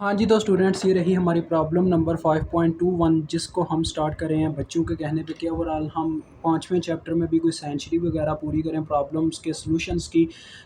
हाँ जी, तो स्टूडेंट्स ये रही हमारी प्रॉब्लम नंबर 5.21 जिसको हम स्टार्ट कर रहे हैं बच्चों के कहने पे कि ओवरऑल हम 5वें चैप्टर में भी कोई सेंचुरी वगैरह पूरी करें प्रॉब्लम्स के सॉल्यूशंस की।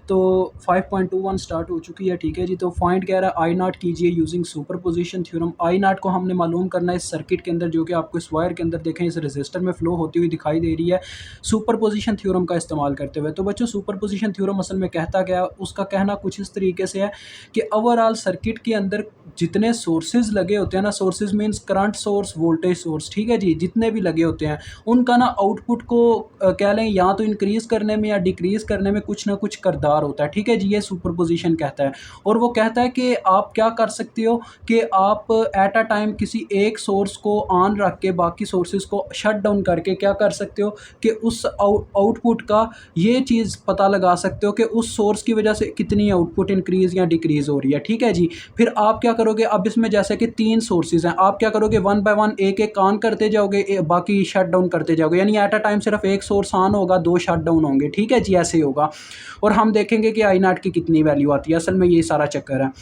तो 5.21 स्टार्ट हो चुकी है, ठीक है जी। तो फाइंड कह रहा है आई नॉट कीजिए using superposition theorem. I not को हमने मालूम करना है इस सर्किट के अंदर, जो कि आपको इस वायर के अंदर देखें इस रजिस्टर में फ्लो होती हुई दिखाई दे रही है सुपरपोजिशन थ्योरम का इस्तेमाल करते हुए। तो बच्चों सुपरपोजिशन थ्योरम असल में कहता क्या है, उसका कहना कुछ इस तरीके से है कि ओवरऑल सर्किट के अंदर जितने सोर्सेज लगे होते हैं ना, sources means current source, voltage source, ठीक है जी, जितने भी लगे होते हैं उनका ना आउटपुट को कह लें या तो इंक्रीज करने में या डिक्रीज करने में कुछ ना कुछ करदार होता है, ठीक है जी। ये सुपरपोजिशन कहता है। और वो कहता है कि आप क्या कर सकते हो कि आप एट अ टाइम किसी एक सोर्स को ऑन रख के बाकी सोर्सेज को शट डाउन करके क्या कर सकते हो कि उस आउटपुट का ये चीज़ पता लगा सकते हो कि उस सोर्स की वजह से कितनी आउटपुट इंक्रीज या डिक्रीज हो रही है, ठीक है जी। फिर आप क्या करोगे, अब इसमें जैसे कि 3 सोर्सेज़ हैं, आप क्या करोगे, वन बाय वन एक-एक ऑन करते जाओगे, बाकी शट डाउन करते जाओगे, यानी एट अ टाइम सिर्फ एक सोर्स ऑन होगा, 2 शट डाउन होंगे, ठीक है जी, ऐसे ही होगा। और हम देखेंगे कि आई नॉट की कितनी वैल्यू आती है, असल में ये सारा चक्कर है।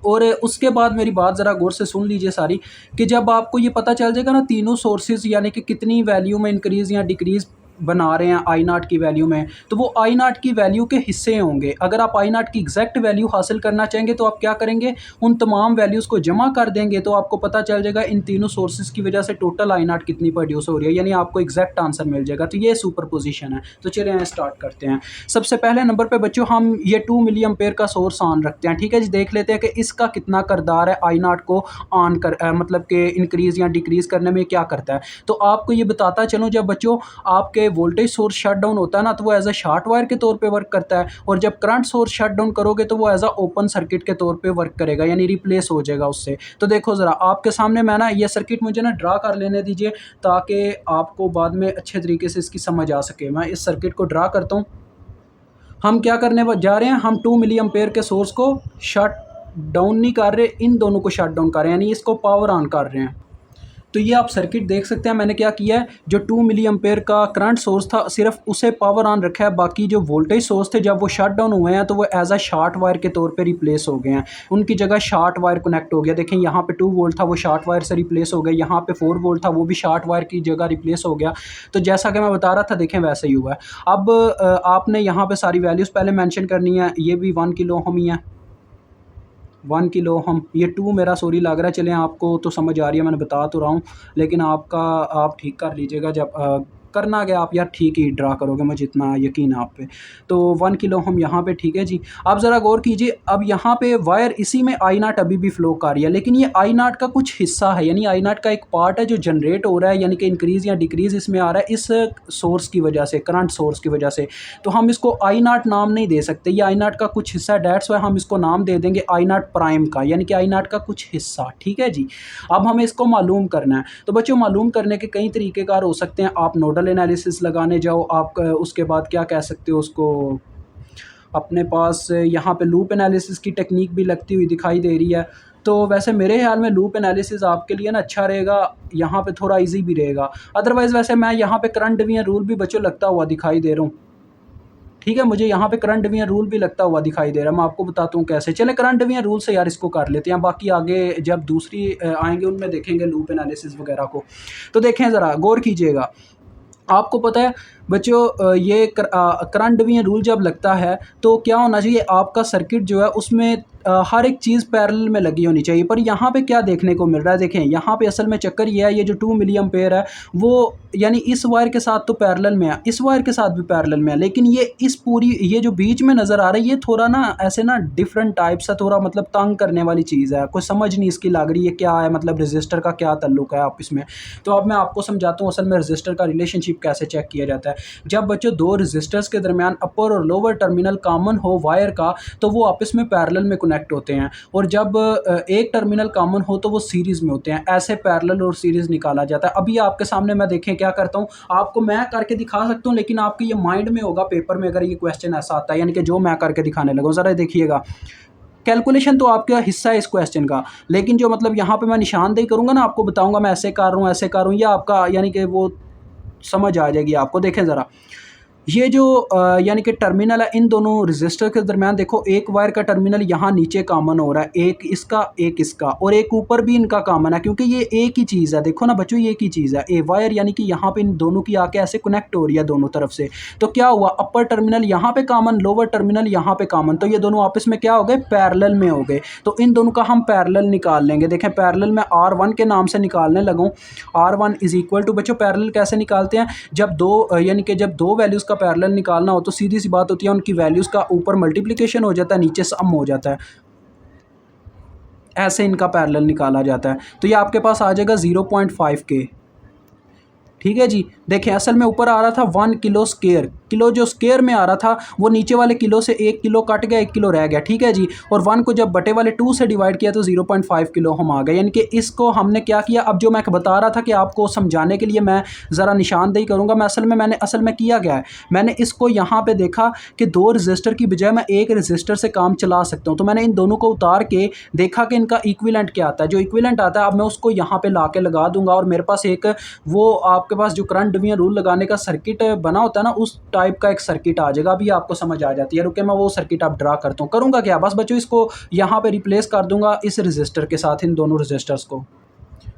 और उसके बाद मेरी बात ज़रा गौर से सुन लीजिए सारी, कि जब आपको ये पता चल जाएगा ना तीनों सोर्सेज़ यानी कि कितनी वैल्यू में इंक्रीज़ या डिक्रीज़ बना रहे हैं आई नॉट की वैल्यू में, तो वो आई नॉट की वैल्यू के हिस्से होंगे। अगर आप आई नॉट की एग्जैक्ट वैल्यू हासिल करना चाहेंगे तो आप क्या करेंगे, उन तमाम वैल्यूज़ को जमा कर देंगे, तो आपको पता चल जाएगा इन तीनों सोर्सेज़ की वजह से टोटल आई नॉट कितनी प्रोड्यूस हो रही है, यानी आपको एग्जैक्ट आंसर मिल जाएगा। तो ये सुपर पोजिशन है। तो चलिए स्टार्ट करते हैं। सबसे पहले नंबर पर बच्चों हम ये 2 मिली एम्पेयर का सोर्स ऑन रखते हैं, ठीक है जी। देख लेते हैं कि इसका कितना करदार है आई नॉट को ऑन कर मतलब कि इंक्रीज़ या डिक्रीज़ करने में क्या करता है। तो आपको ये बताता चलूँ, जब बच्चों आपके वोल्टेज सोर्स शट डाउन होता है ना, तो वो एज अ शॉर्ट वायर के तौर पे वर्क करता है, और जब करंट सोर्स शट डाउन करोगे तो वो एज अ ओपन सर्किट के तौर पे वर्क करेगा, यानी रिप्लेस हो जाएगा उससे। तो देखो ज़रा आपके सामने मैं ना ये सर्किट मुझे ना ड्रा कर लेने दीजिए, ताकि आपको बाद में अच्छे तरीके से इसकी समझ आ सके। मैं इस सर्किट को ड्रा करता हूँ। हम क्या करने जा रहे हैं, हम 2 मिली एम्पेयर के सोर्स को शट डाउन नहीं कर रहे, इन दोनों को शट डाउन कर रहे हैं, यानी इसको पावर ऑन कर रहे हैं। तो ये आप सर्किट देख सकते हैं, मैंने क्या किया है, जो 2 मिली एम्पेयर का करंट सोर्स था सिर्फ उसे पावर ऑन रखा है, बाकी जो वोल्टेज सोर्स थे जब वो शट डाउन हुए हैं तो वो एज अ शॉर्ट वायर के तौर पे रिप्लेस हो गए हैं, उनकी जगह शॉर्ट वायर कनेक्ट हो गया। देखें यहाँ पे 2 वोल्ट था वो शॉर्ट वायर से रिप्लेस हो गया, यहाँ पे 4 वोल्ट था वो भी शॉर्ट वायर की जगह रिप्लेस हो गया। तो जैसा कि मैं बता रहा था देखें वैसे ही हुआ है। अब आपने यहाँ पे सारी वैल्यूज़ पहले मैंशन करनी है। ये भी 1 किलो ओम ही है, 1 किलो हम, ये 2 मेरा सॉरी लग रहा है, चलें आपको तो समझ आ रही है, मैंने बता तो रहा हूँ, लेकिन आपका आप ठीक कर लीजिएगा जब करना क्या, आप यार ठीक ही ड्रा करोगे, मुझे इतना यकीन है आप पे। तो 1 किलो हम यहाँ पे, ठीक है जी। अब ज़रा गौर कीजिए, अब यहाँ पे वायर इसी में आई नॉट अभी भी फ्लो कर रही है, लेकिन ये आई नॉट का कुछ हिस्सा है, यानी आई नॉट का एक पार्ट है जो जनरेट हो रहा है, यानी कि इंक्रीज़ या डिक्रीज़ इसमें आ रहा है इस सोर्स की वजह से, करंट सोर्स की वजह से। तो हम इसको आई नॉट नाम नहीं दे सकते, ये आई नॉट का कुछ हिस्सा, डेट्स वाई हम इसको नाम दे देंगे आई नॉट प्राइम का, यानी कि आई नॉट का कुछ हिस्सा, ठीक है जी। अब हमें इसको मालूम करना है। तो बच्चों मालूम करने के कई तरीक़ेकार हो सकते हैं। आप नोडल एनालिसिस लगाने जाओ, आप उसके बाद क्या कह सकते हो उसको, अपने पास यहाँ पे लूप एनालिसिस की टेक्निक भी लगती हुई दिखाई दे रही है। तो वैसे मेरे ख्याल में लूप एनालिसिस आपके लिए ना अच्छा रहेगा, यहाँ पे थोड़ा इजी भी रहेगा। अदरवाइज़ वैसे मैं यहाँ पे करंट डिवीजन रूल भी बच्चों लगता हुआ दिखाई दे रहा हूँ, ठीक है, मुझे यहाँ पे करंट डिवीजन रूल भी लगता हुआ दिखाई दे रहा है। मैं आपको बताता हूँ कैसे। चले करंट डिवीजन रूल से यार इसको कर लेते हैं, बाकी आगे जब दूसरी आएंगे उनमें देखेंगे लूप एनालिसिस वगैरह को। तो देखें ज़रा गौर कीजिएगा, आपको पता है बच्चों ये करंट डिवीजन रूल जब लगता है तो क्या होना चाहिए, आपका सर्किट जो है उसमें हर एक चीज़ पैरेलल में लगी होनी चाहिए। पर यहाँ पे क्या देखने को मिल रहा है, देखें यहाँ पे असल में चक्कर ये है, ये जो 2 मिली एम्पेयर है वो यानी इस वायर के साथ तो पैरेलल में है, इस वायर के साथ भी पैरेलल में है, लेकिन ये इस पूरी ये जो बीच में नज़र आ रहा है ये थोड़ा ना ऐसे ना डिफरेंट टाइप सा, थोड़ा मतलब तंग करने वाली चीज़ है, कोई समझ नहीं इसकी लग रही है क्या है, मतलब रजिस्टर का क्या ताल्लुक है आप इसमें। तो अब मैं आपको समझाता हूँ असल में रजिस्टर का रिलेशनशिप कैसे चेक किया जाता है। जब बच्चों 2 रजिस्टर्स के दरमियान अपर और लोअर टर्मिनल कॉमन हो वायर का, तो वो आपस में पैरेलल में कनेक्ट होते हैं, और जब एक टर्मिनल कॉमन हो तो वो सीरीज़ में होते हैं। ऐसे पैरेलल और सीरीज़ निकाला जाता है। अभी आपके सामने मैं देखें क्या करता हूँ, आपको मैं करके दिखा सकता हूँ, लेकिन आपके ये माइंड में होगा पेपर में अगर ये क्वेश्चन ऐसा आता है, यानी कि जो मैं करके दिखाने लगा, ज़रा देखिएगा। कैलकुलेशन तो आपका हिस्सा है इस क्वेश्चन का, लेकिन जो मतलब यहाँ पे मैं निशानदेही करूँगा ना, आपको बताऊँगा मैं ऐसे कर रहा हूँ ऐसे कर रहा हूँ, या आपका यानी कि वो समझ आ जाएगी आपको। देखें ज़रा, ये जो यानी कि टर्मिनल है इन दोनों रजिस्टर के दरमियान देखो एक वायर का टर्मिनल यहाँ नीचे कॉमन हो रहा है, एक इसका और एक ऊपर भी इनका कॉमन है, क्योंकि ये एक ही चीज़ है। देखो ना बच्चों, ये एक ही चीज़ है। ए वायर यानी कि यहाँ पे इन दोनों की आके ऐसे कनेक्ट हो रही है दोनों तरफ से। तो क्या हुआ, अपर टर्मिनल यहाँ पे कॉमन, लोअर टर्मिनल यहाँ पे कॉमन, तो ये दोनों आपस में क्या हो गए, पैरेलल में हो गए। तो इन दोनों का हम पैरेलल निकाल लेंगे। देखें पैरेलल में R1 के नाम से निकालने लगूँ। R1 इज इक्वल टू, बच्चों पैरेलल कैसे निकालते हैं, जब दो यानी कि जब दो वैल्यूज़ का पैरेलल निकालना हो तो सीधी सी बात होती है, उनकी वैल्यूज़ का ऊपर मल्टीप्लिकेशन हो जाता है, नीचे सम हो जाता है, ऐसे इनका पैरेलल निकाला जाता है। तो ये आपके पास आ जाएगा 0.5 के। ठीक है जी। देखें असल में ऊपर आ रहा था 1 किलो स्क्वायर, किलो जो स्क्वायर में आ रहा था वो नीचे वाले किलो से 1 किलो कट गया, 1 किलो रह गया। ठीक है जी। और 1 को जब बटे वाले 2 से डिवाइड किया तो 0.5 किलो हम आ गए। यानी कि इसको हमने क्या किया, अब जो मैं बता रहा था कि आपको समझाने के लिए मैं ज़रा निशानदेही करूँगा, मैंने असल में किया गया है, मैंने इसको यहाँ पर देखा कि 2 रजिस्टर की बजाय मैं एक रजिस्टर से काम चला सकता हूँ। तो मैंने इन दोनों को उतार के देखा कि इनका इक्विवेलेंट क्या आता है। जो इक्विवेलेंट आता है अब मैं उसको यहाँ पर ला के लगा दूंगा और मेरे पास एक वो आपके पास जो करंट डिवीजन रूल लगाने का सर्किट बना होता है ना, उस टाइप का एक सर्किट आ जाएगा। अभी आपको समझ आ जाती है, रुके मैं वो सर्किट आप ड्रा करता हूँ। करूँगा क्या, बस बच्चों इसको यहाँ पे रिप्लेस कर दूंगा इस रजिस्टर के साथ, इन दोनों रजिस्टर्स को।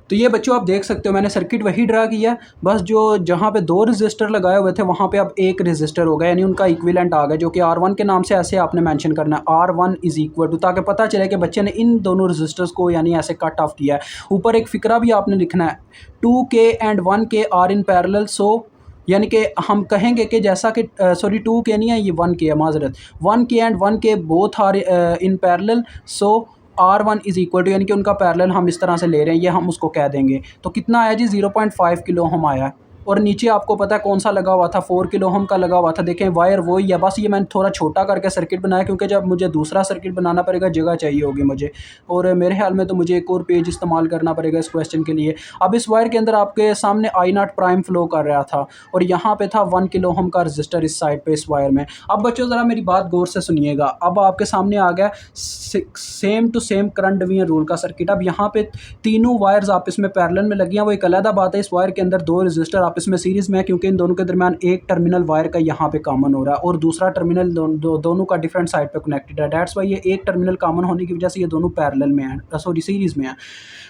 तो ये बच्चों आप देख सकते हो मैंने सर्किट वही ड्रा किया है, बस जो जहाँ पे 2 रजिस्टर लगाए हुए थे वहाँ पे अब एक रजिस्टर हो गया, यानी उनका इक्विवेलेंट आ गया, जो कि R1 के नाम से ऐसे आपने मेंशन करना है, R1 इज इक्वल टू, ताकि पता चले कि बच्चे ने इन दोनों रजिस्टर्स को यानी ऐसे कट ऑफ किया है। ऊपर एक फिक्रा भी आपने लिखना है, 2K and 1K are in parallel, so यानी कि हम कहेंगे कि जैसा कि सॉरी 2K नहीं है, ये 1K है, माजरत, 1K and 1K both are in parallel, so R1 is equal to, यानी कि उनका पैरेलल हम इस तरह से ले रहे हैं, ये हम उसको कह देंगे। तो कितना आया जी, 0.5 किलो हम आया। और नीचे आपको पता है कौन सा लगा हुआ था, 4 किलो हम का लगा हुआ था। देखें वायर वही है, बस ये मैंने थोड़ा छोटा करके सर्किट बनाया, क्योंकि जब मुझे दूसरा सर्किट बनाना पड़ेगा जगह चाहिए होगी मुझे, और मेरे ख्याल में तो मुझे एक और पेज इस्तेमाल करना पड़ेगा इस क्वेश्चन के लिए। अब इस वायर के अंदर आपके सामने I0 प्राइम फ्लो कर रहा था और यहाँ पे था 1 किलो हम का रजिस्टर इस साइड पे इस वायर में। अब बच्चों ज़रा मेरी बात गौर से सुनिएगा, अब आपके सामने आ गया same to same current division rule का सर्किट। अब यहाँ पे तीनों वायर्स आपस में पैरेलल में लगी हैं, वो एक अलग बात है। इस वायर के अंदर 2 रजिस्टर आपस में सीरीज़ में है, क्योंकि इन दोनों के दरमियान एक टर्मिनल वायर का यहाँ पे कॉमन हो रहा है और दूसरा टर्मिनल दोनों का डिफरेंट साइड पे कनेक्टेड है। दैट्स वाई ये एक टर्मिनल कॉमन होने की वजह से ये दोनों पैरेलल में हैं, सॉरी सीरीज़ में है।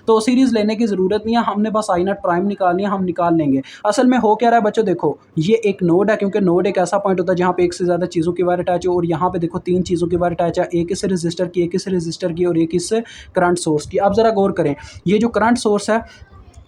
तो सीरीज़ लेने की ज़रूरत नहीं है, हमने बस I0 प्राइम निकालनी है, हम निकाल लेंगे। असल में हो क्या रहा है बच्चों, देखो ये एक नोड है, क्योंकि नोड एक ऐसा पॉइंट होता है जहाँ पे एक से ज़्यादा चीज़ों की वायर अटैच हो, और यहाँ पे देखो 3 चीज़ों की वायर अटैच है, एक इस रजिस्टर की, एक इस रजिस्टर की और एक इस करंट सोर्स की। अब ज़रा गौर करें, ये जो करंट सोर्स है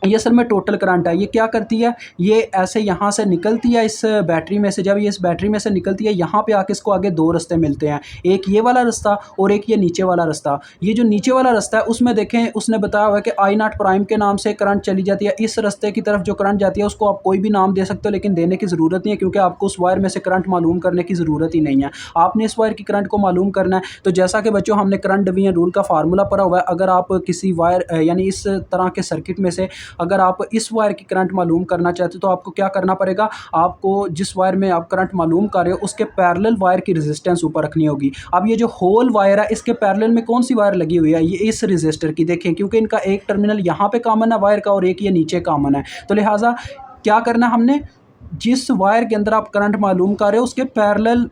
ये असल में टोटल करंट है। ये क्या करती है, ये ऐसे यहाँ से निकलती है इस बैटरी में से, जब ये इस बैटरी में से निकलती है यहाँ पे आके इसको आगे 2 रास्ते मिलते हैं, एक ये वाला रास्ता और एक ये नीचे वाला रास्ता। ये जो नीचे वाला रास्ता है उसमें देखें उसने बताया हुआ है कि I0 प्राइम के नाम से करंट चली जाती है। इस रास्ते की तरफ जो करंट जाती है उसको आप कोई भी नाम दे सकते हो, लेकिन देने की ज़रूरत नहीं है, क्योंकि आपको उस वायर में से करंट मालूम करने की ज़रूरत ही नहीं है। आपने इस वायर की करंट को मालूम करना है। तो जैसा कि बच्चों हमने करंट डिवीजन रूल का फार्मूला पढ़ा हुआ है, अगर आप किसी वायर यानी इस तरह के सर्किट में से अगर आप इस वायर की करंट मालूम करना चाहते हो तो आपको क्या करना पड़ेगा, आपको जिस वायर में आप करंट मालूम कर रहे हो उसके पैरेलल वायर की रेजिस्टेंस ऊपर रखनी होगी। अब ये जो होल वायर है इसके पैरेलल में कौन सी वायर लगी हुई है, ये इस रेजिस्टर की। देखें क्योंकि इनका एक टर्मिनल यहाँ पे कॉमन है वायर का और एक ये नीचे कॉमन है, तो लिहाजा क्या करना हमने, जिस वायर के अंदर आप करंट मालूम कर रहे हो उसके पैरेलल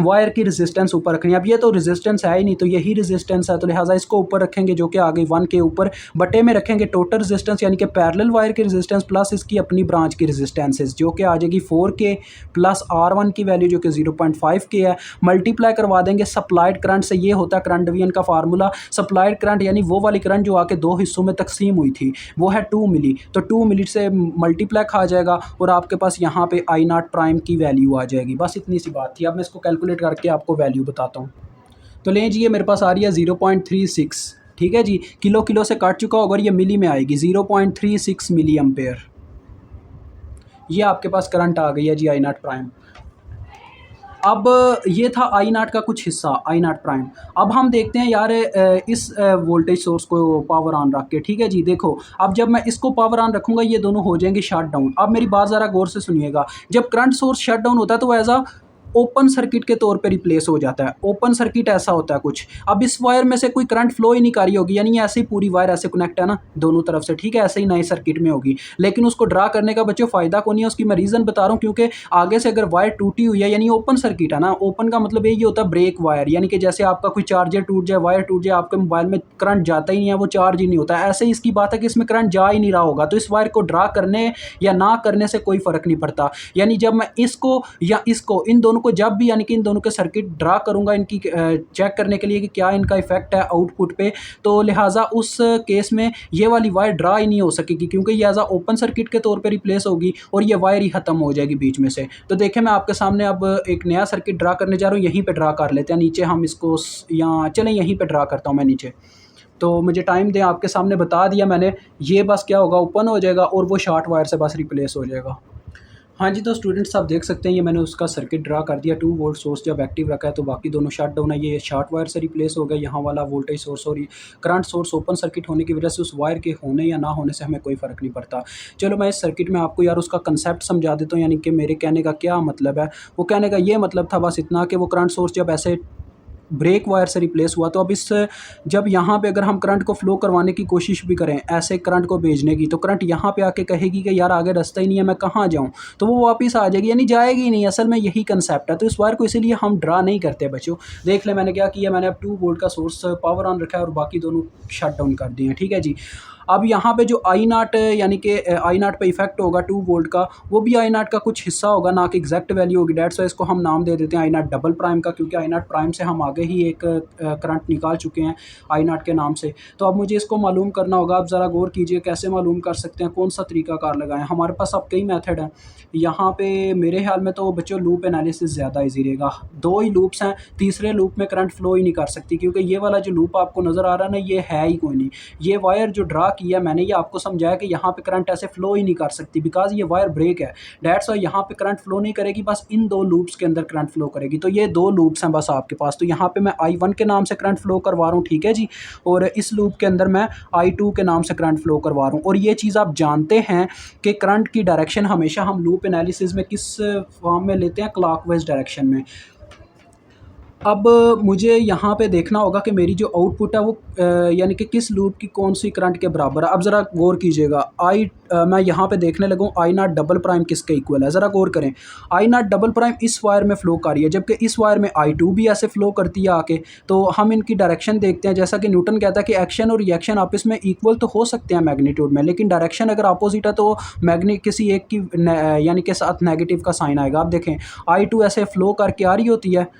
वायर की रेजिस्टेंस ऊपर रखनी है। अब ये तो रेजिस्टेंस है ही नहीं, तो यही रेजिस्टेंस है, तो लिहाजा इसको ऊपर रखेंगे जो कि आ गई 1 के ऊपर, बटे में रखेंगे टोटल रेजिस्टेंस यानी कि पैरेलल वायर की रेजिस्टेंस प्लस इसकी अपनी ब्रांच की रेजिस्टेंसेस, जो कि आ जाएगी 4K प्लस R1 की वैल्यू जो कि 0.5 के है, मल्टीप्लाई करवा देंगे सप्लाइड करंट से। ये होता है करंट डिवीजन का फार्मूला। सप्लाइड करंट यानी वो वाली करंट जो आके 2 हिस्सों में तकसीम हुई थी वो है 2 मिली, तो 2 मिली से मल्टीप्लाई खा जाएगा और आपके पास यहाँ पे I0 प्राइम की वैल्यू आ जाएगी। बस इतनी सी बात थी। अब मैं इसको कैलकुलेट करके आपको वैल्यू बताता हूँ। तो लें जी, ये मेरे पास आ रही है 0.36, ठीक है जी, किलो किलो से काट चुका होगा और ये मिली में आएगी 0.36 मिली एम्पेयर। ये आपके पास करंट आ गई है जी I0 प्राइम। अब ये था I0 का कुछ हिस्सा, I0 प्राइम। अब हम देखते हैं यार इस वोल्टेज सोर्स को पावर ऑन रख के, ठीक है जी। देखो अब जब मैं इसको पावर ऑन रखूँगा ये दोनों हो जाएंगे शट डाउन। अब मेरी बात ज़रा गौर से सुनिएगा, जब करंट सोर्स शट डाउन होता है तो एज अ ओपन सर्किट के तौर पे रिप्लेस हो जाता है। ओपन सर्किट ऐसा होता है कुछ। अब इस वायर में से कोई करंट फ्लो ही नहीं कर रही होगी, यानी ऐसे ही पूरी वायर ऐसे कनेक्ट है ना दोनों तरफ से, ठीक है, ऐसे ही नए सर्किट में होगी, लेकिन उसको ड्रा करने का बच्चों फ़ायदा को नहीं है। उसकी मैं रीज़न बता रहा हूँ, क्योंकि आगे से अगर वायर टूटी हुई है यानी ओपन सर्किट है ना, ओपन का मतलब यही होता है ब्रेक वायर, यानी कि जैसे आपका कोई चार्जर टूट जाए, वायर टूट जाए, आपके मोबाइल में करंट जाता ही नहीं है, वो चार्ज ही नहीं होता है। ऐसे ही इसकी बात है कि इसमें करंट जा ही नहीं रहा होगा, तो इस वायर को ड्रा करने या ना करने से कोई फ़र्क नहीं पड़ता। यानी जब मैं इसको या इसको, इन दोनों को जब भी, यानी कि इन दोनों के सर्किट ड्रा करूँगा इनकी चेक करने के लिए कि क्या इनका इफ़ेक्ट है आउटपुट पे, तो लिहाजा उस केस में ये वाली वायर ड्रा ही नहीं हो सकेगी, क्योंकि ये एज़ अ ओपन सर्किट के तौर पे रिप्लेस होगी और ये वायर ही ख़त्म हो जाएगी बीच में से। तो देखें, मैं आपके सामने अब एक नया सर्किट ड्रा करने जा रहा हूँ, यहीं पे ड्रा कर लेते हैं। नीचे हम इसको या चलें यहीं पे ड्रा करता हूँ मैं नीचे। तो मुझे टाइम दें, आपके सामने बता दिया मैंने। ये बस क्या होगा, ओपन हो जाएगा और वो शॉर्ट वायर से बस रिप्लेस हो जाएगा। हाँ जी, तो स्टूडेंट्स आप देख सकते हैं, ये मैंने उसका सर्किट ड्रा कर दिया। 2 वोल्ट सोर्स जब एक्टिव रखा है तो बाकी दोनों शट डाउन है। ये शॉर्ट वायर से रिप्लेस हो गया। यहाँ वाला वोल्टेज सोर्स और करंट सोर्स ओपन सर्किट होने की वजह से उस वायर के होने या ना होने से हमें कोई फ़र्क नहीं पड़ता। चलो मैं इस सर्किट में आपको यार उसका कंसेप्ट समझा देता हूँ, यानी कि मेरे कहने का क्या मतलब है। वो कहने का ये मतलब था बस इतना कि वो करंट सोर्स जब ऐसे ब्रेक वायर से रिप्लेस हुआ, तो अब इस जब यहाँ पे अगर हम करंट को फ्लो करवाने की कोशिश भी करें, ऐसे करंट को भेजने की, तो करंट यहाँ पे आके कहेगी कि यार आगे रास्ता ही नहीं है, मैं कहाँ जाऊँ, तो वो वापस आ जाएगी, यानी जाएगी ही नहीं। असल में यही कंसेप्ट है। तो इस वायर को इसीलिए हम ड्रा नहीं करते बच्चों। देख ले मैंने क्या किया, मैंने अब 2 वोल्ट का सोर्स पावर ऑन रखा है और बाकी दोनों शट डाउन कर दिए हैं, ठीक है जी। अब यहाँ पे जो आई नाट, यानी कि आई नाट पे इफेक्ट होगा 2 वोल्ट का, वो भी आई नाट का कुछ हिस्सा होगा, ना कि एग्जैक्ट वैल्यू होगी। डेट्स वाइज इसको हम नाम दे देते हैं आई नाट डबल प्राइम का, क्योंकि आई नाट प्राइम से हम आगे ही एक करंट निकाल चुके हैं आई नाट के नाम से। तो अब मुझे इसको मालूम करना होगा। आप ज़रा गौर कीजिए कैसे मालूम कर सकते हैं, कौन सा तरीका कार लगाएं। हमारे पास अब कई मेथड हैं। यहाँ पे मेरे ख्याल में तो बच्चों लूप एनालिसिस ज़्यादा ईजी रहेगा। 2 ही लूप्स हैं, तीसरे लूप में करंट फ्लो ही नहीं कर सकती, क्योंकि ये वाला जो लूप आपको नज़र आ रहा है ना, ये है ही कोई नहीं। ये वायर जो ड्रा किया मैंने, ये आपको समझाया कि यहाँ पे करंट ऐसे फ्लो ही नहीं कर सकती, बिकॉज ये वायर ब्रेक है। डेट्स वाई यहाँ पे करंट फ्लो नहीं करेगी, बस इन 2 लूप्स के अंदर करंट फ्लो करेगी। तो ये 2 लूप्स हैं बस आपके पास। तो यहाँ पे मैं I1 के नाम से करंट फ्लो करवा रहा हूँ, ठीक है जी, और इस लूप के अंदर मैं I2 के नाम से करंट फ्लो करवा रहा हूँ। और ये चीज़ आप जानते हैं कि करंट की डायरेक्शन हमेशा हम लूप एनालिसिस में किस फॉर्म में लेते हैं, क्लॉकवाइज डायरेक्शन में। अब मुझे यहाँ पे देखना होगा कि मेरी जो आउटपुट है वो यानी कि किस लूप की कौन सी करंट के बराबर है। अब ज़रा गौर कीजिएगा, मैं यहाँ पे देखने लगूँ आई नाट डबल प्राइम किसके इक्वल है। ज़रा गौर करें, आई नाट डबल प्राइम इस वायर में फ़्लो कर रही है, जबकि इस वायर में I2 भी ऐसे फ़्लो करती है आके। तो हम इनकी डायरेक्शन देखते हैं। जैसा कि न्यूटन कहता है कि एक्शन और रिएक्शन आपस में इक्वल तो हो सकते हैं मैग्नीट्यूड में, लेकिन डायरेक्शन अगर अपोजिट है तो किसी एक की यानी कि साथ नेगेटिव का साइन आएगा। आप देखें, I2 ऐसे फ़्लो करके आ रही होती है,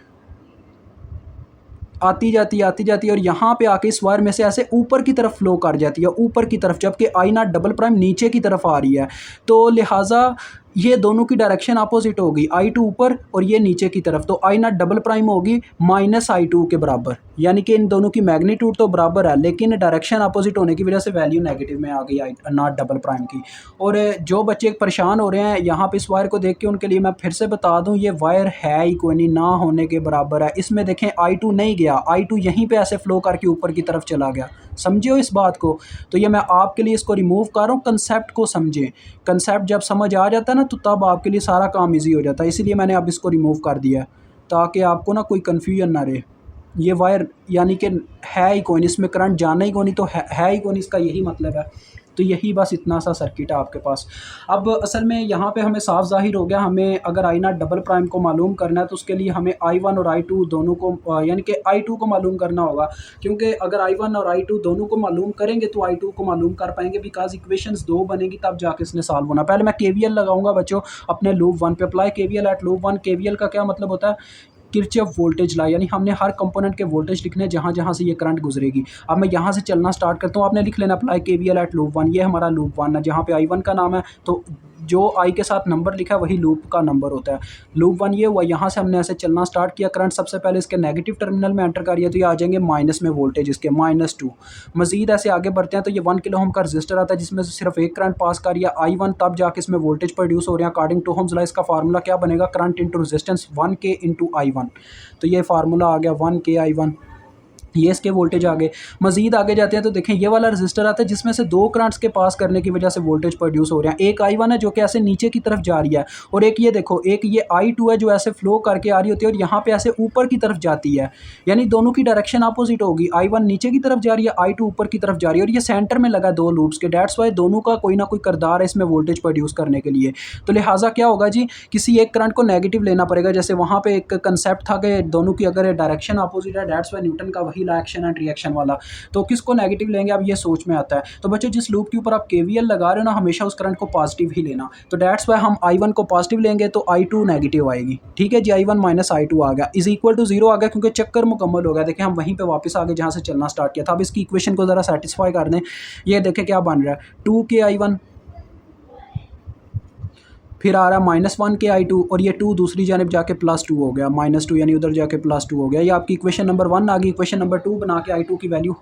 आती जाती है और यहाँ पे आके इस वायर में से ऐसे ऊपर की तरफ फ्लो कर जाती है, ऊपर की तरफ, जबकि आई नाट डबल प्राइम नीचे की तरफ आ रही है। तो लिहाजा ये दोनों की डायरेक्शन अपोजिट होगी, I2 ऊपर और ये नीचे की तरफ। तो आई नाट डबल प्राइम होगी -I2 के बराबर, यानी कि इन दोनों की मैग्नीट्यूड तो बराबर है, लेकिन डायरेक्शन अपोजिट होने की वजह से वैल्यू नेगेटिव में आ गई आई नाट डबल प्राइम की। और जो बच्चे परेशान हो रहे हैं यहाँ पे इस वायर को देख के, उनके लिए मैं फिर से बता दूँ, ये वायर है ही कोई नहीं, ना होने के बराबर है। इसमें देखें I2 नहीं गया, I2 यहीं पर ऐसे फ्लो करके ऊपर की तरफ चला गया। समझिए इस बात को। तो ये मैं आपके लिए इसको रिमूव कर रहा हूँ, कंसेप्ट को समझें। कंसेप्ट जब समझ आ जाता है ना, तो तब आपके लिए सारा काम इजी हो जाता है। इसीलिए मैंने अब इसको रिमूव कर दिया, ताकि आपको ना कोई कन्फ्यूजन ना रहे। ये वायर यानी कि है ही कोई नहीं, इसमें करंट जाना ही कोई नहीं, तो है ही कोई नहीं, इसका यही मतलब है। तो यही बस इतना सा सर्किट है आपके पास। अब असल में यहाँ पे हमें साफ ज़ाहिर हो गया, हमें अगर आई नाट डबल प्राइम को मालूम करना है तो उसके लिए हमें I1 और I2 दोनों को यानी कि I2 को मालूम करना होगा, क्योंकि अगर I1 और I2 दोनों को मालूम करेंगे तो I2 को मालूम कर पाएंगे, बिकॉज इक्वेशंस 2 बनेगी तब जाके इसने सॉल्व होना। पहले मैं KVL लगाऊंगा बच्चों अपने लूप 1 पे। Apply KVL at loop 1। KVL का क्या मतलब होता है, किरचॉफ वोल्टेज लॉ, यानी हमने हर कंपोनेंट के वोल्टेज लिखने जहाँ जहाँ से ये करंट गुजरेगी। अब मैं यहाँ से चलना स्टार्ट करता हूँ, आपने लिख लेना अप्लाई KVL एट लूप 1। ये हमारा लूप 1 है, जहाँ पे I1 का नाम है, तो जो I के साथ नंबर लिखा है वही लूप का नंबर होता है। लूप 1 ये हुआ। यहाँ से हमने ऐसे चलना स्टार्ट किया, करंट सबसे पहले इसके नेगेटिव टर्मिनल में एंटर करिए, तो ये आ जाएंगे माइनस में वोल्टेज इसके -2। मजीद ऐसे आगे बढ़ते हैं तो ये 1 किलो ओम का रजिस्टर आता है, जिसमें से सिर्फ एक करंट पास कर रही है I1, तब जाके इसमें वोल्टेज प्रोड्यूस हो रहे हैं। अकॉर्डिंग टू ओम्स लॉ इसका फार्मूला क्या बनेगा, current into resistance 1K into I1। तो ये फार्मूला आ गया 1K I1। ये इसके वोल्टेज आ गए। मज़ीद आगे जाते हैं तो देखें ये वाला रजिस्टर आता है जिसमें से दो करंट्स के पास करने की वजह से वोल्टेज प्रोड्यूस हो रहे हैं। एक I1 है जो कि ऐसे नीचे की तरफ जा रही है, और एक ये देखो, एक ये I2 है जो ऐसे फ्लो करके आ रही होती है और यहाँ पे ऐसे ऊपर की तरफ जाती है, यानी दोनों की डायरेक्शन अपोजिट होगी। I1 नीचे की तरफ जा रही है, I2 ऊपर की तरफ जा रही है, और ये सेंटर में लगा दो लूप्स के। डेट्स वाई दोनों का कोई ना कोई करदार है इसमें वोल्टेज प्रोड्यूस करने के लिए। तो लिहाजा क्या होगा जी, किसी एक करंट को नेगेटिव लेना पड़ेगा। जैसे वहाँ पे एक कंसेप्ट था कि दोनों की अगर डायरेक्शन अपोजिट है, डेट्स वाई न्यूटन का वही लॉ एक्शन एंड रिएक्शन वाला, तो किसको नेगेटिव लेंगे, अब ये सोच में आता है। तो बच्चों जिस लूप के ऊपर आप केवीएल लगा रहे हो ना, हमेशा उस करंट को पॉजिटिव ही लेना। तो डेट्स वाई हम I1 को पॉजिटिव लेंगे तो I2 नेगेटिव आएगी। ठीक है जी, I1 माइनस I2 आ गया, इज इक्वल टू 0 आ गया, क्योंकि चक्कर मुकम्मल हो गया। देखिए हम वहीं पे वापस आ गए जहाँ से चलना स्टार्ट किया था। अब इसकी इक्वेशन को ज़रा सेटिस्फाई कर दें। ये देखें क्या बन रहा है, 2 k I1, फिर आ रहा है -1 k I2, और ये 2 दूसरी जानब जाके +2 हो गया, -2 यानी उधर जाके +2 हो गया। ये आपकी इक्वेशन नंबर 1 आ गई। इक्वेशन नंबर 2 बना के I2 की वैल्यू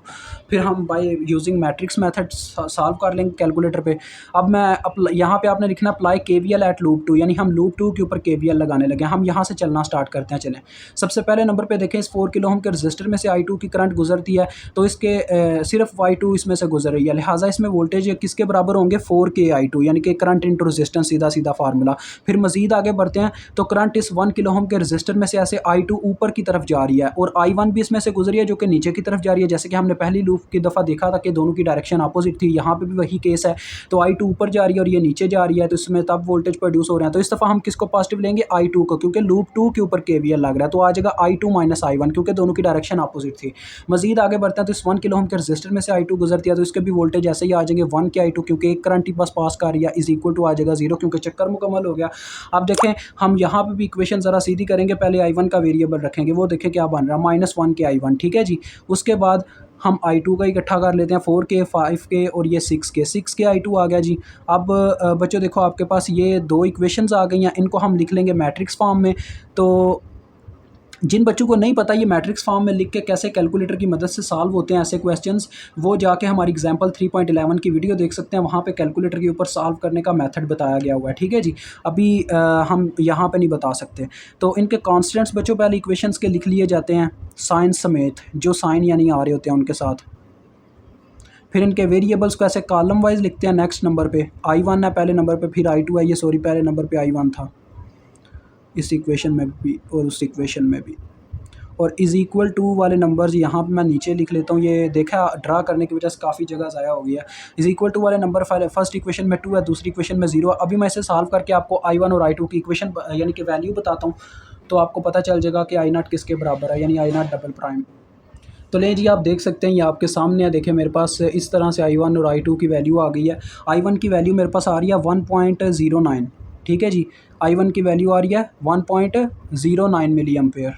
फिर हम by using matrix method solve कर लेंगे कैलकुलेटर पे। अब मैं यहाँ पे आपने लिखना अप्लाई KVL एट लूप 2, यानी हम लूप 2 के ऊपर KVL लगाने लगे। हम यहाँ से चलना स्टार्ट करते हैं। चलें, सबसे पहले नंबर पे देखें, इस 4 किलो ओम के रजिस्टर में से I2 की करंट गुजरती है, तो इसके सिर्फ Y2 इसमें से गुजर रही है, लिहाजा इसमें वोल्टेज किसके बराबर होंगे, 4 kI2, यानी कि करंट इंटू रजिस्टेंस, सीधा सीधा फार्मूला। फिर मजीद आगे बढ़ते हैं तो करंट इस 1 किलो ओम के रजिस्टर में से ऐसे I2 ऊपर की तरफ जा रही है, और I1 भी इसमें से गुजरी है जो कि नीचे की तरफ जा रही है। जैसे कि हमने पहली लूप की दफ़ा देखा था कि दोनों की डायरेक्शन अपोजिट थी, यहाँ पे भी वही केस है। तो I2 ऊपर जा रही है और ये नीचे जा रही है, तो इसमें तब वोल्टेज प्रोड्यूस हो रहे हैं। तो इस दफ़ा हम किसको पॉजिटिव लेंगे, I2 को, क्योंकि लूप 2 के ऊपर KVL लग रहा है। तो आ जाएगा I2 माइनस I1, क्योंकि दोनों की डायरेक्शन अपोजिट थी। मजीद आगे बढ़ते हैं तो इस 1 किलो ओम के रजिस्टर में से I2 गुजरती है, तो इसके भी वोल्टेज ऐसे ही आ जाएंगे 1 kI2, क्योंकि एक करंट ही बस पास कर रही है, इज इक्वल टू आ जाएगा 0, क्योंकि चक्कर मुकम्मल हो गया। अब देखें हम यहाँ पे भी इक्वेशन ज़रा सीधी करेंगे। पहले I1 का वेरिएबल रखेंगे, वो देखें क्या बन रहा है, -1 kI1। ठीक है जी, उसके बाद हम I2 का इकट्ठा कर लेते हैं, 4k 5k और ये 6k I2 आ गया जी। अब बच्चों देखो आपके पास ये दो इक्वेशंस आ गई हैं, इनको हम लिख लेंगे मैट्रिक्स फॉर्म में। तो जिन बच्चों को नहीं पता ये मैट्रिक्स फॉर्म में लिख के कैसे कैलकुलेटर की मदद से सॉल्व होते हैं ऐसे क्वेश्चंस, वो जाके हमारी एग्जांपल 3.11 की वीडियो देख सकते हैं, वहाँ पे कैलकुलेटर के ऊपर सॉल्व करने का मेथड बताया गया हुआ है। ठीक है जी, अभी हम यहाँ पे नहीं बता सकते। तो इनके कॉन्स्टेंट्स बच्चों पहले इक्वेशंस के लिख लिए जाते हैं साइन समेत, जो साइन यानी आ रहे होते हैं उनके साथ। फिर इनके वेरिएबल्स को ऐसे कॉलम वाइज लिखते हैं। नेक्स्ट नंबर पे I1 है पहले नंबर पे, फिर I2 है, ये सॉरी पहले नंबर पे I1 था इस इक्वेशन में भी और उस इक्वेशन में भी। और इज़ इक्वल टू वाले नंबर्स यहाँ पे मैं नीचे लिख लेता हूँ। ये देखा ड्रा करने की वजह से काफ़ी जगह ज़ाया हो गया। इज़ इक्वल टू वाले नंबर फर्स्ट इक्वेशन में 2 है, दूसरी इक्वेशन में 0 है। अभी मैं इसे सॉल्व करके आपको I1 और I2 की इक्वेशन यानी कि वैल्यू बताता हूँ, तो आपको पता चल जाएगा कि I0 किसके बराबर है, यानी I0 डबल प्राइम। तो ले जी, आप देख सकते हैं ये आपके सामने है। देखें मेरे पास इस तरह से I1 और I2 की वैल्यू आ गई है। I1 की वैल्यू मेरे पास आ रही है 1.09। ठीक है जी, I1 की वैल्यू आ रही है 1.09 मिली एम्पेयर,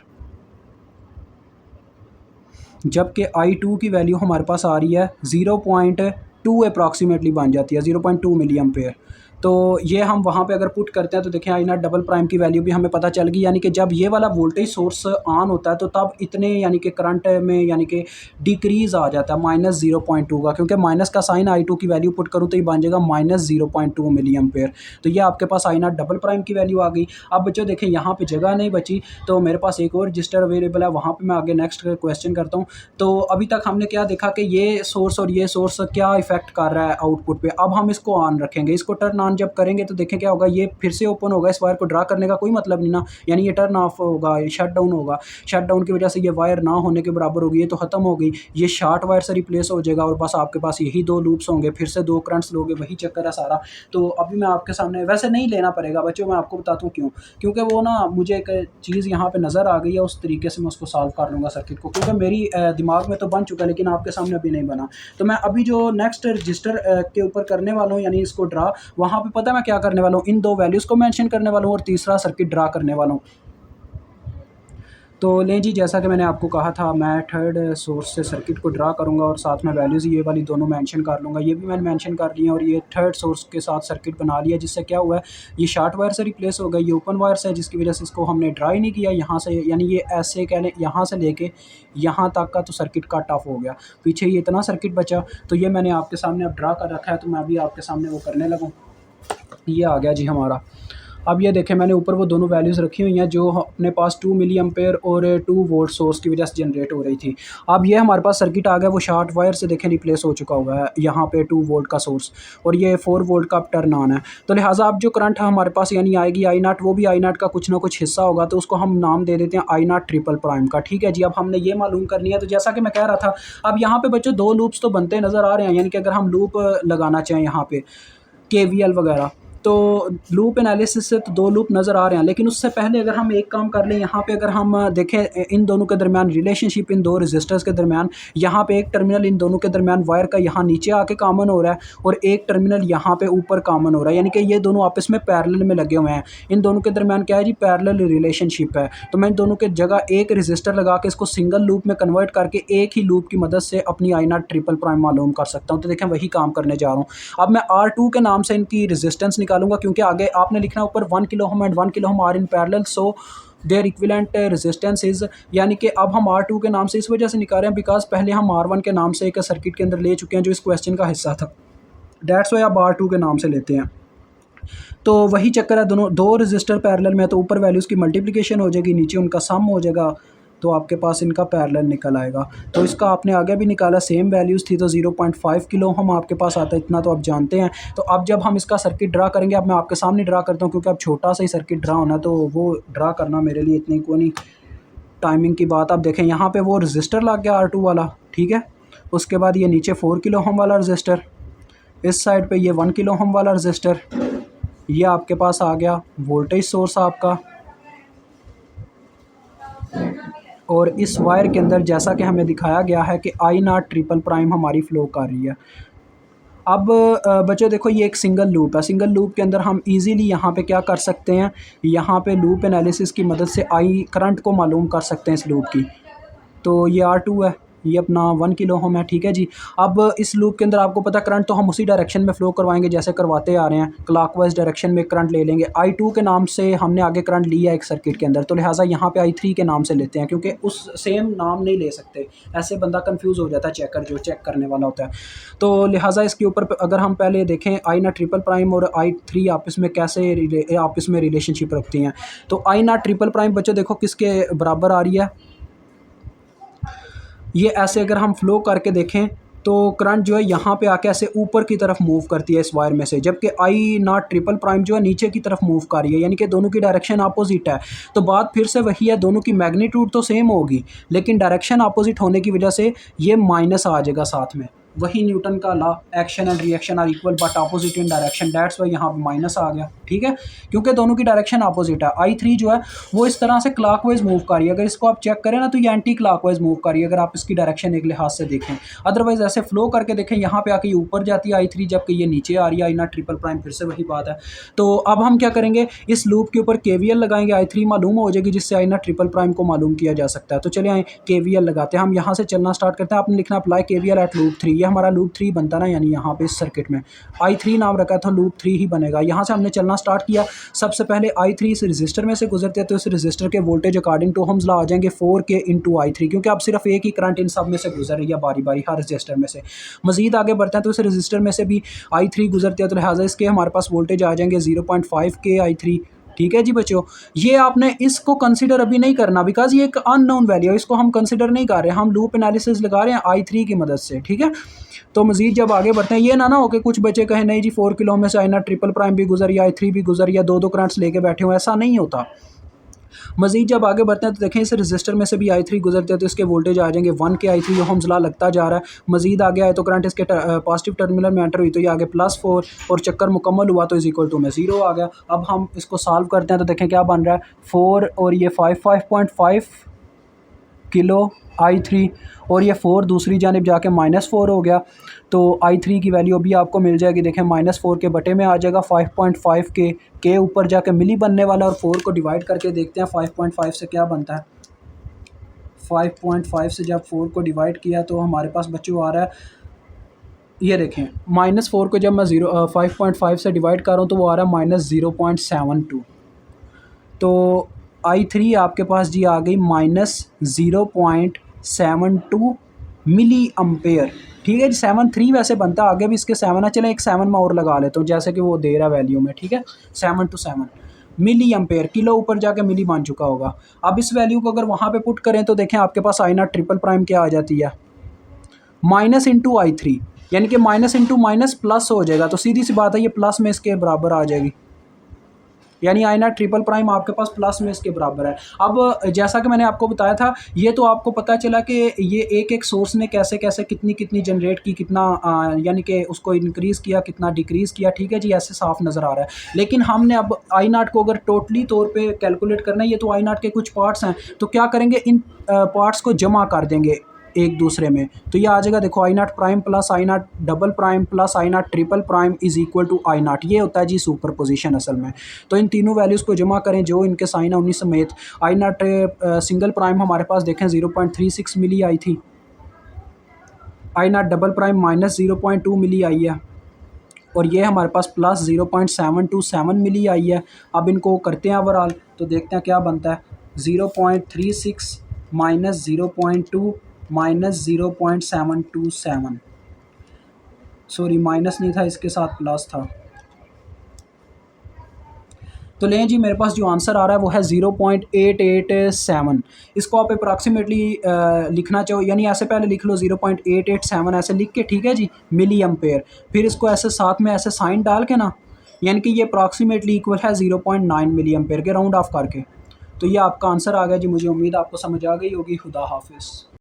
जबकि I2 की वैल्यू हमारे पास आ रही है 0.2 अप्रॉक्सीमेटली बन जाती है, 0.2 मिली एम्पेयर। तो ये हम वहाँ पे अगर पुट करते हैं तो देखें I0 डबल प्राइम की वैल्यू भी हमें पता चल गई, यानी कि जब ये वाला वोल्टेज सोर्स ऑन होता है तो तब इतने यानी कि करंट में यानी कि डिक्रीज़ आ जाता है -0.2 का, क्योंकि माइनस का साइन I2 की वैल्यू पुट करूँ तो ये बन जाएगा -0.2 मिली एम्पेयर। तो ये आपके पास I0 डबल प्राइम की वैल्यू आ गई। अब बच्चों देखें यहाँ पर जगह नहीं बची, तो मेरे पास एक और रजिस्टर अवेलेबल है, वहाँ पर मैं आगे नेक्स्ट क्वेश्चन करता हूँ। तो अभी तक हमने क्या देखा कि ये सोर्स और ये सोर्स क्या इफेक्ट कर रहा है आउटपुट पे। अब हम इसको ऑन रखेंगे, इसको टर्न ऑन जब करेंगे तो देखें क्या होगा, ये फिर से ओपन होगा। इस वायर को ड्रा करने का कोई मतलब नहीं ना, यानी ये टर्न ऑफ होगा, शट डाउन होगा। शट डाउन की वजह से ये वायर ना होने के बराबर होगी, ये तो ख़त्म हो गई, ये शॉर्ट वायर से रिप्लेस हो जाएगा और बस आपके पास यही 2 लूप्स होंगे, फिर से 2 करंट्स लोगे, वही चक्कर है सारा। तो अभी मैं आपके सामने वैसे नहीं लेना पड़ेगा बच्चों, मैं आपको बताता हूँ क्यों, क्योंकि वो ना मुझे एक चीज़ यहाँ पर नज़र आ गई है, उस तरीके से मैं उसको सॉल्व कर लूँगा सर्किट को, क्योंकि मेरी दिमाग में तो बन चुका है लेकिन आपके सामने अभी नहीं बना। तो मैं अभी जो नेक्स्ट रजिस्टर के ऊपर करने वाला हूँ, यानी इसको ड्रा, वहाँ पे पता है मैं क्या करने वाला हूँ, इन 2 वैल्यूज़ को मेंशन करने वाला हूँ और तीसरा सर्किट ड्रा करने वाला हूँ। तो लें जी, जैसा कि मैंने आपको कहा था मैं थर्ड सोर्स से सर्किट को ड्रा करूंगा और साथ में वैल्यूज़ ये वाली दोनों मेंशन कर लूँगा। ये भी मैंने मेंशन कर लिया और ये थर्ड सोर्स के साथ सर्किट बना लिया, जिससे क्या हुआ है, ये शॉर्ट वायर से रिप्लेस हो गया, ये ओपन वायर से है, जिसकी वजह से इसको हमने ड्रा ही नहीं किया यहाँ से, यानी ये ऐसे कह लें यहाँ से लेके यहाँ तक का तो सर्किट कट ऑफ हो गया, पीछे ये इतना सर्किट बचा। तो ये मैंने आपके सामने अब ड्रा कर रखा है, तो मैं अभी आपके सामने वो करने लगूँ। ये आ गया जी हमारा। अब ये देखें मैंने ऊपर वो दोनों वैल्यूज़ रखी हुई हैं जो अपने पास 2 मिली एम्पेयर और 2 वोल्ट सोर्स की वजह से जनरेट हो रही थी। अब ये हमारे पास सर्किट आ गया, वो शॉर्ट वायर से देखें रिप्लेस हो चुका हुआ है, यहाँ पे 2 वोल्ट का सोर्स और ये 4 वोल्ट का टर्न ऑन है। तो लिहाजा अब जो करंट हमारे पास यानी आएगी आई नॉट, वो भी आई नॉट का कुछ ना कुछ हिस्सा होगा, तो उसको हम नाम दे देते हैं आई नॉट ट्रिपल प्राइम का। ठीक है जी, अब हमने ये मालूम करनी है। तो जैसा कि मैं कह रहा था, अब यहाँ पे बच्चों 2 लूप्स तो बनते नज़र आ रहे हैं, यानी कि अगर हम लूप लगाना चाहें यहाँ पे केवीएल वगैरह, तो लूप एनालिसिस से तो 2 लूप नज़र आ रहे हैं। लेकिन उससे पहले अगर हम एक काम कर लें, यहाँ पे अगर हम देखें इन दोनों के दरमियान रिलेशनशिप, इन 2 रेजिस्टर्स के दरमियान, यहाँ पे एक टर्मिनल इन दोनों के दरमियान वायर का यहाँ नीचे आके कॉमन हो रहा है और एक टर्मिनल यहाँ पे ऊपर कॉमन हो रहा है, यानी कि ये दोनों आपस में पैरेलल में लगे हुए हैं। इन दोनों के दरमियान क्या है जी, पैरेलल रिलेशनशिप है। तो मैं इन दोनों के जगह एक रजिस्टर लगा के इसको सिंगल लूप में कन्वर्ट करके एक ही लूप की मदद से अपनी आई नॉट ट्रिपल प्राइम मालूम कर सकता हूँ। तो देखें वही काम करने जा रहा हूँ। अब मैं R2 के नाम से इनकी रेजिस्टेंस निकालूंगा, क्योंकि आगे आपने लिखना ऊपर 1 kilo ohm and 1 kilo ohm are in parallel, so there equivalent resistance is, यानी कि अब हम R2 के नाम से इस वजह से निकाल रहे हैं बिकॉज पहले हम R1 के नाम से एक सर्किट के अंदर ले चुके हैं जो इस क्वेश्चन का हिस्सा था। डेट्स वाई अब R2 के नाम से लेते हैं। तो वही चक्कर है, दोनों 2 रजिस्टर पैरेलल में, तो ऊपर वैल्यूज़ की मल्टीप्लिकेशन हो जाएगी, नीचे उनका सम हो जाएगा, तो आपके पास इनका पैरेलल निकल आएगा। तो इसका आपने आगे भी निकाला, सेम वैल्यूज़ थी, तो 0.5 किलो हम आपके पास आता है, इतना तो आप जानते हैं। तो अब जब हम इसका सर्किट ड्रा करेंगे, अब मैं आपके सामने ड्रा करता हूँ, क्योंकि अब छोटा सा ही सर्किट ड्रा होना, तो वो ड्रा करना मेरे लिए इतनी कोई नहीं टाइमिंग की बात। आप देखें यहाँ पे वो रजिस्टर लग गया R2 वाला, ठीक है। उसके बाद ये नीचे 4 किलो ओम वाला रजिस्टर, इस साइड पे ये 1 किलो ओम वाला रजिस्टर, ये आपके पास आ गया वोल्टेज सोर्स आपका। और इस वायर के अंदर जैसा कि हमें दिखाया गया है कि आई नॉट ट्रिपल प्राइम हमारी फ़्लो कर रही है। अब बच्चों देखो ये एक सिंगल लूप है, सिंगल लूप के अंदर हम इजीली यहाँ पे क्या कर सकते हैं, यहाँ पे लूप एनालिसिस की मदद से आई करंट को मालूम कर सकते हैं इस लूप की। तो ये R2 है, ये अपना 1 किलो ओम है, ठीक है जी। अब इस लूप के अंदर आपको पता करंट तो हम उसी डायरेक्शन में फ़्लो करवाएंगे जैसे करवाते आ रहे हैं, क्लॉकवाइज डायरेक्शन में करंट ले लेंगे। I2 के नाम से हमने आगे करंट लिया एक सर्किट के अंदर, तो लिहाजा यहाँ पे I3 के नाम से लेते हैं, क्योंकि उस सेम नाम नहीं ले सकते, ऐसे बंदा कंफ्यूज हो जाता है, चेकर जो चेक करने वाला होता है। तो लिहाजा इसके ऊपर अगर हम पहले देखें आई नॉट ट्रिपल प्राइम और I3 आपस में कैसे आपस में रिलेशनशिप रखती हैं, तो आई नॉट ट्रिपल प्राइम बच्चों देखो किसके बराबर आ रही है, ये ऐसे अगर हम फ्लो करके देखें तो करंट जो है यहाँ पे आके ऐसे ऊपर की तरफ मूव करती है इस वायर में से, जबकि आई नॉट ट्रिपल प्राइम जो है नीचे की तरफ मूव कर रही है, यानी कि दोनों की डायरेक्शन अपोजिट है। तो बात फिर से वही है, दोनों की मैग्नीट्यूड तो सेम होगी लेकिन डायरेक्शन अपोजिट होने की वजह से ये माइनस आ जाएगा साथ में। वही न्यूटन का law, action and reaction are equal but opposite in direction, that's why यहाँ पे माइनस आ गया, ठीक है, क्योंकि दोनों की डायरेक्शन अपोजिट है। I3 जो है वो इस तरह से क्लॉकवाइज मूव कर रही है, अगर इसको आप चेक करें ना तो ये एंटी क्लॉकवाइज मूव कर रही है अगर आप इसकी डायरेक्शन एक लिहाज से देखें। अदरवाइज ऐसे फ्लो करके देखें, यहाँ पे आके ये ऊपर जाती है I3, जबकि ये नीचे आ रही है आई नॉट ट्रिपल प्राइम, फिर से वही बात है। तो अब हम क्या करेंगे, इस लूप के ऊपर KVL लगाएंगे, I3 मालूम हो जाएगी जिससे आई नॉट ट्रिपल प्राइम को मालूम किया जा सकता है। तो चलिए आए KVL लगाते हैं, हम यहाँ से चलना स्टार्ट करते हैं। आपने लिखना अप्लाई KVL एट लूप 3, ये हमारा लूप 3 बनता ना, यानी यहाँ पे इस सर्किट में I3 नाम रखा था, लूप 3 ही बनेगा। यहाँ से हमने चलना स्टार्ट किया, सबसे पहले I3 इस रजिस्टर में से गुजरते हैं, तो इस रजिस्टर के voltage according to Ohm's law आ जाएंगे 4K इंटू I3, क्योंकि अब सिर्फ एक ही करंट इन सब में से गुजर रही है बारी बारी हर रजिस्टर में से। मजीद आगे बढ़ते हैं तो इस रजिस्टर में से भी I3 गुजरते हैं, तो लिहाजा इसके हमारे पास वोल्टेज आ जाएंगे 0.5K I3, ठीक है जी बच्चों। ये आपने इसको कंसिडर अभी नहीं करना बिकॉज ये एक अननोन वैल्यू है, इसको हम कंसिडर नहीं कर रहे हैं, हम लूप एनालिसिस लगा रहे हैं I3 की मदद से, ठीक है। तो मजीद जब आगे बढ़ते हैं, ये ना हो कि कुछ बच्चे कहें नहीं जी 4 किलो में से आई नॉट ट्रिपल प्राइम भी गुजर या I3 भी गुजर या दो करंट्स लेके बैठे हो, ऐसा नहीं होता। मजीद जब आगे बढ़ते हैं तो देखें इस रजिस्टर में से भी I3 गुजरते हैं, तो इसके वोल्टेज आ जाएंगे 1K I3, ओम्स लॉ लगता जा रहा है। मजीद आगे आए तो करंट इसके पॉजिटिव टर्मिनल में एंटर हुई, तो ये आगे +4 और चक्कर मुकम्मल हुआ तो इज इक्वल टू में 0 आ गया। अब हम इसको सॉल्व करते हैं तो देखें क्या बन रहा है, 4 और ये 5.5 किलो I3 और ये 4 दूसरी जानिब जाके -4 हो गया, तो I3 की वैल्यू अभी आपको मिल जाएगी, देखें -4 के बटे में आ जाएगा 5.5 के ऊपर जाके मिली बनने वाला, और 4 को डिवाइड करके देखते हैं 5.5 से क्या बनता है। 5.5 से जब 4 को डिवाइड किया तो हमारे पास बच्चों आ रहा है, ये देखें -4 को जब मैं 5.5 से डिवाइड कर रहा हूँ तो वो आ रहा है -0.72, तो I3 आपके पास जी आ गई -0.72 मिली अम्पेयर, ठीक है जी। 7.3 वैसे बनता है, आगे भी इसके 7 है, चलें एक 7 मैं और लगा लेता हूँ जैसे कि वो दे रहा है वैल्यू में, ठीक है, 7 to 7 मिली एम्पेयर, किलो ऊपर जाके मिली बन चुका होगा। अब इस वैल्यू को अगर वहाँ पे पुट करें तो देखें आपके पास आई नॉट ट्रिपल प्राइम क्या आ जाती है, माइनस इंटू आई थ्री, यानी कि माइनस इंटू माइनस प्लस हो जाएगा। तो सीधी सी बात है ये प्लस में इसके बराबर आ जाएगी, यानी आई नॉट ट्रिपल प्राइम आपके पास प्लस में इसके बराबर है। अब जैसा कि मैंने आपको बताया था, ये तो आपको पता चला कि ये एक एक सोर्स ने कैसे कैसे कितनी कितनी जनरेट की, कितना यानी कि उसको इंक्रीज़ किया, कितना डिक्रीज़ किया, ठीक है जी, ऐसे साफ नज़र आ रहा है। लेकिन हमने अब आई नॉट को अगर टोटली तौर पे कैलकुलेट करना है, ये तो आई नॉट के कुछ पार्ट्स हैं, तो क्या करेंगे, इन पार्ट्स को जमा कर देंगे एक दूसरे में। तो ये आ जाएगा, देखो, I naught prime plus I naught double prime plus I naught triple prime is equal to I naught. ये होता है जी सुपर पोजिशन असल में। तो इन तीनों वैल्यूज़ को जमा करें जो इनके साइन है उन्हीं समेत। आई नॉट सिंगल प्राइम हमारे पास देखें 0.36 मिली आई थी, आई नॉट डबल प्राइम माइनस 0.2 मिली आई है, और ये हमारे पास प्लस 0.727 मिली आई है। अब इनको करते हैं ओवरऑल, तो देखते हैं क्या बनता है। 0.36 माइनस 0.2 माइनस 0.727, सॉरी माइनस नहीं था, इसके साथ प्लस था। तो लें जी, मेरे पास जो आंसर आ रहा है वो है 0.887। इसको आप अप्रॉक्सीमेटली लिखना चाहो, यानी ऐसे पहले लिख लो 0.887 ऐसे लिख के, ठीक है जी, मिली एम्पेयर, फिर इसको ऐसे साथ में ऐसे साइन डाल के ना, यानी कि ये अप्रॉक्सीमेटली इक्वल है 0.9 मिली एम्पेयर के, राउंड ऑफ करके। तो ये आपका आंसर आ गया जी। मुझे उम्मीद आपको समझ आ गई होगी। खुदा हाफिज़।